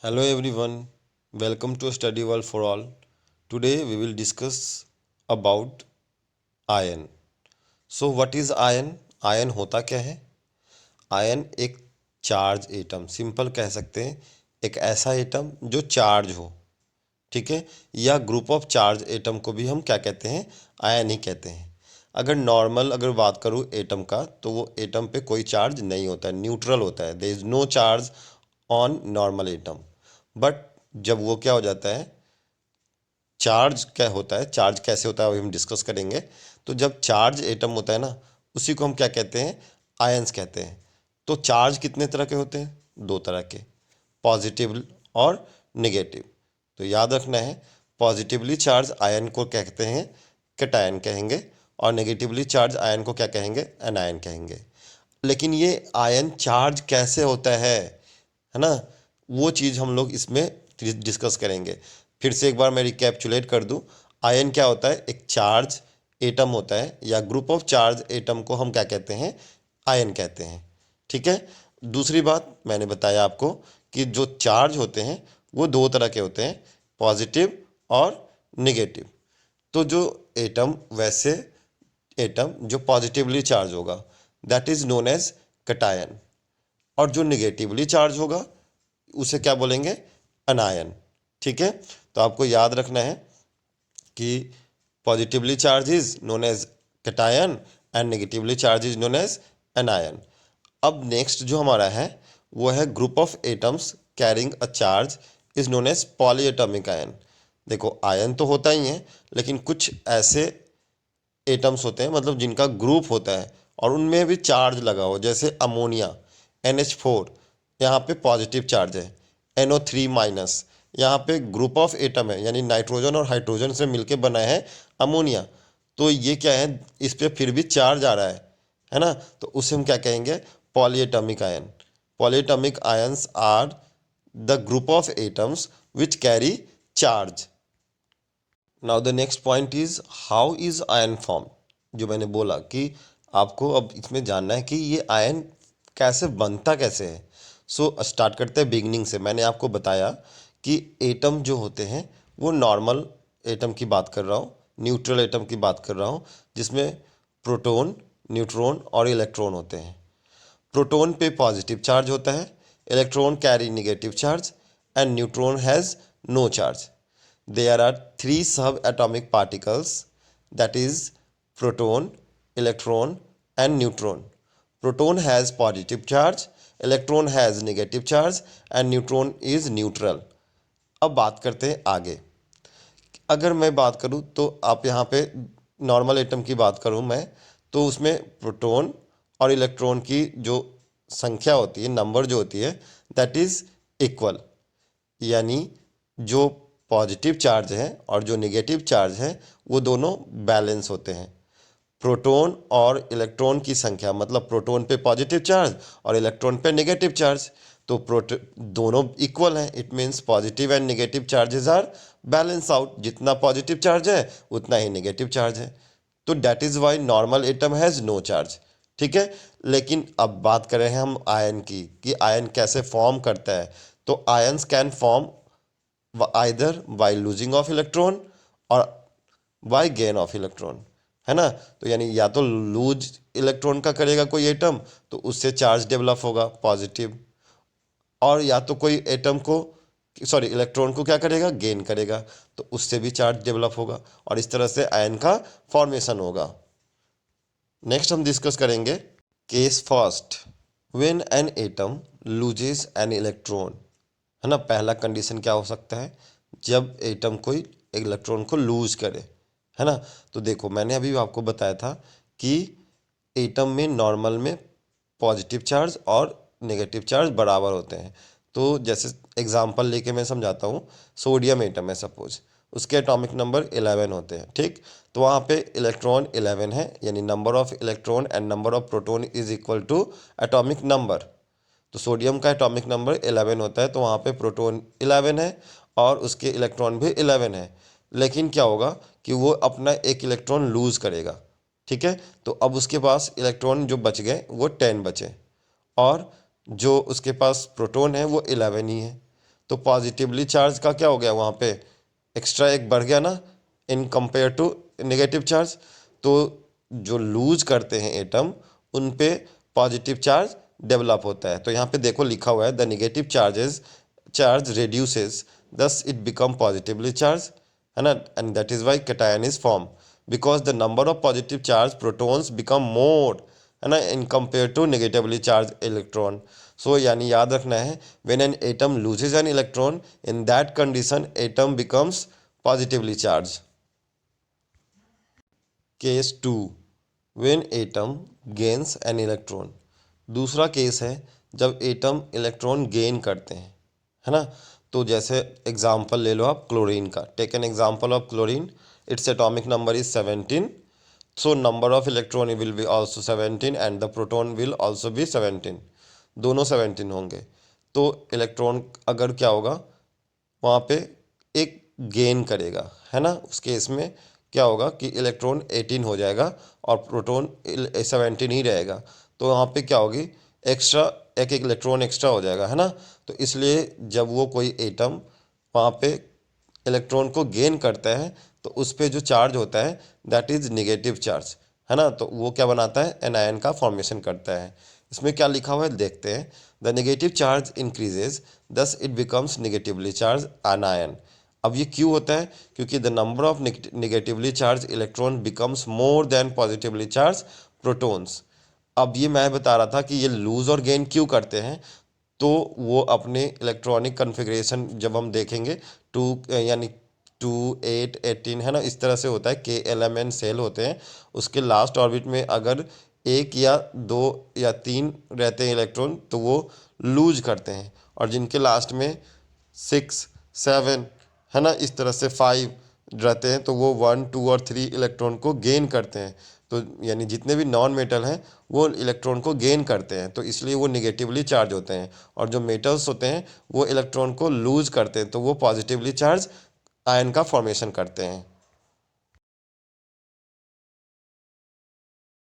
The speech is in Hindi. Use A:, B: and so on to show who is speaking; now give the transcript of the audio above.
A: Hello everyone, welcome to Study World for All. Today we will discuss about iron. So what is iron? Ion होता क्या है? आयन एक चार्ज एटम, सिंपल कह सकते हैं एक ऐसा एटम जो चार्ज हो, ठीक है, या ग्रुप ऑफ चार्ज एटम को भी हम क्या कहते हैं? आयन ही कहते हैं। अगर बात करूँ एटम का, तो वो एटम पे कोई चार्ज नहीं होता है, न्यूट्रल होता है, there is no charge on normal atom. But जब वो क्या हो जाता है, चार्ज क्या होता है, चार्ज कैसे होता है अभी हम डिस्कस करेंगे। तो जब चार्ज एटम होता है ना, उसी को हम क्या कहते हैं? आयंस कहते हैं। तो चार्ज कितने तरह के होते हैं? दो तरह के, पॉजिटिव और नेगेटिव। तो याद रखना है, पॉजिटिवली चार्ज आयन को कहते हैं कैटायन कहेंगे, और नेगेटिवली चार्ज आयन को क्या कहेंगे? एनायन कहेंगे। लेकिन ये आयन चार्ज कैसे होता है ना, वो चीज़ हम लोग इसमें डिस्कस करेंगे। फिर से एक बार मैं रिकैप्चुलेट कर दूं, आयन क्या होता है? एक चार्ज एटम होता है, या ग्रुप ऑफ चार्ज एटम को हम क्या कहते हैं? आयन कहते हैं। ठीक है। दूसरी बात मैंने बताया आपको कि जो चार्ज होते हैं वो दो तरह के होते हैं, पॉजिटिव और निगेटिव। तो जो एटम वैसे एटम जो पॉजिटिवली चार्ज होगा, that is known as cation, और जो निगेटिवली चार्ज होगा उसे क्या बोलेंगे? अनायन। ठीक है। तो आपको याद रखना है कि positively charge is known as cation and negatively charge is known as anion. अब नेक्स्ट जो हमारा है वो है group of atoms carrying a charge is known as polyatomic ion. देखो, आयन तो होता ही है, लेकिन कुछ ऐसे एटम्स होते हैं, मतलब जिनका ग्रुप होता है और उनमें भी चार्ज लगा हो, जैसे अमोनिया NH4, यहाँ पे पॉजिटिव चार्ज है। NO3-, यहाँ पे ग्रुप ऑफ एटम है, यानी नाइट्रोजन और हाइड्रोजन से मिलके बना है अमोनिया। तो ये क्या है, इस पे फिर भी चार्ज आ रहा है ना, तो उसे हम क्या कहेंगे? Polyatomic ion. Polyatomic ions are the group of atoms which carry charge. Now the next point is how is ion form. जो मैंने बोला कि आपको अब इसमें जानना है कि ये आयन कैसे बनता कैसे है। सो स्टार्ट करते हैं बिगनिंग से। मैंने आपको बताया कि एटम जो होते हैं वो नॉर्मल एटम की बात कर रहा हूँ, न्यूट्रल एटम की बात कर रहा हूँ, जिसमें प्रोटॉन, न्यूट्रॉन और इलेक्ट्रॉन होते हैं। प्रोटॉन पे पॉजिटिव चार्ज होता है, electron carry negative charge, and neutron has no charge. There are three subatomic particles, that is proton, electron and neutron. Proton has positive charge, electron has negative charge and neutron is neutral. अब बात करते हैं आगे। अगर मैं बात करूँ तो आप यहाँ पे नॉर्मल एटम की बात करूँ मैं, तो उसमें प्रोटॉन और इलेक्ट्रॉन की जो संख्या होती है, नंबर जो होती है, दैट इज़ इक्वल। यानी जो पॉजिटिव चार्ज है और जो नेगेटिव चार्ज है वो दोनों बैलेंस होते हैं। प्रोटॉन और इलेक्ट्रॉन की संख्या, मतलब प्रोटॉन पे पॉजिटिव चार्ज और इलेक्ट्रॉन पे नेगेटिव चार्ज, तो प्रोटो दोनों इक्वल हैं। It means positive and negative charges are balance out. जितना पॉजिटिव चार्ज है उतना ही नेगेटिव चार्ज है। तो that is why normal atom has no charge. ठीक है। लेकिन अब बात करें हम आयन की कि आयन कैसे फॉर्म करता है। तो ions can form either by losing of electron और by gain of electron, है ना। तो यानी या तो लूज इलेक्ट्रॉन का करेगा कोई एटम, तो उससे चार्ज डेवलप होगा पॉजिटिव, और या तो कोई एटम को, सॉरी, इलेक्ट्रॉन को क्या करेगा? गेन करेगा, तो उससे भी चार्ज डेवलप होगा, और इस तरह से आयन का फॉर्मेशन होगा। नेक्स्ट हम डिस्कस करेंगे case first, when an atom loses an electron, है ना। पहला कंडीशन क्या हो सकता है? जब एटम कोई इलेक्ट्रॉन को लूज करे, है ना। तो देखो, मैंने अभी आपको बताया था कि एटम में नॉर्मल में पॉजिटिव चार्ज और नेगेटिव चार्ज बराबर होते हैं। तो जैसे एग्जांपल लेके मैं समझाता हूँ, सोडियम एटम है सपोज, उसके एटॉमिक नंबर 11 होते हैं, ठीक। तो वहाँ पे इलेक्ट्रॉन 11 है, यानी number of electron and number of proton is equal to atomic number. तो सोडियम का एटॉमिक नंबर 11 होता है, तो वहाँ पे प्रोटॉन 11 है और उसके इलेक्ट्रॉन भी 11 है। लेकिन क्या होगा कि वो अपना एक इलेक्ट्रॉन लूज़ करेगा, ठीक है। तो अब उसके पास इलेक्ट्रॉन जो बच गए वो 10 बचे, और जो उसके पास प्रोटॉन है वो 11 ही है। तो पॉजिटिवली चार्ज का क्या हो गया वहाँ पे, एक्स्ट्रा एक बढ़ गया ना in compare to negative charge. तो जो लूज करते हैं एटम उन पे पॉजिटिव चार्ज डेवलप होता है। तो यहाँ पे देखो लिखा हुआ है the negative charge reduces, thus it become positively charged, है ना, and that is why cation is formed because the number of positive charge protons become more, है ना, in compared to negatively charged electron. So यानी याद रखना है when an atom loses an electron, in that condition atom becomes positively charged. Case 2, when atom gains an electron. दूसरा केस है जब एटम इलेक्ट्रॉन गेन करते हैं, है ना। तो जैसे एग्जांपल ले लो आप क्लोरीन का, take an example of chlorine, its atomic number is 17, so number of electron will be also 17 and the proton will also be 17, दोनों 17 होंगे। तो इलेक्ट्रॉन अगर क्या होगा वहाँ पे एक गेन करेगा, है ना, उस केस में क्या होगा कि इलेक्ट्रॉन 18 हो जाएगा और प्रोटॉन 17 ही रहेगा। तो वहाँ पे क्या होगी, एक्स्ट्रा एक इलेक्ट्रॉन एक्स्ट्रा हो जाएगा, है ना। तो इसलिए जब वो कोई एटम वहाँ पे इलेक्ट्रॉन को गेन करता है तो उस पे जो चार्ज होता है दैट इज निगेटिव चार्ज, है ना। तो वो क्या बनाता है, एनायन का फॉर्मेशन करता है। इसमें क्या लिखा हुआ है देखते हैं, the negative charge increases thus it becomes negatively charge anion. अब ये क्यों होता है, क्योंकि the number of negatively charge electron becomes more than positively charge protons. अब ये मैं बता रहा था कि ये लूज और गेन क्यों करते हैं, तो वो अपने इलेक्ट्रॉनिक कन्फिग्रेशन जब हम देखेंगे टू यानी 2 8 18, है ना, इस तरह से होता है। KLMN सेल होते हैं, उसके लास्ट ऑर्बिट में अगर एक या दो या तीन रहते हैं इलेक्ट्रॉन तो वो लूज करते हैं, और जिनके लास्ट में 6 7, है ना, इस तरह से 5 रहते हैं तो वो 1 2 और 3 इलेक्ट्रॉन को गेन करते हैं। तो यानी जितने भी नॉन मेटल हैं वो इलेक्ट्रॉन को गेन करते हैं, तो इसलिए वो निगेटिवली चार्ज होते हैं। और जो मेटल्स होते हैं वो इलेक्ट्रॉन को लूज करते हैं, तो वो पॉजिटिवली चार्ज आयन का फॉर्मेशन करते हैं।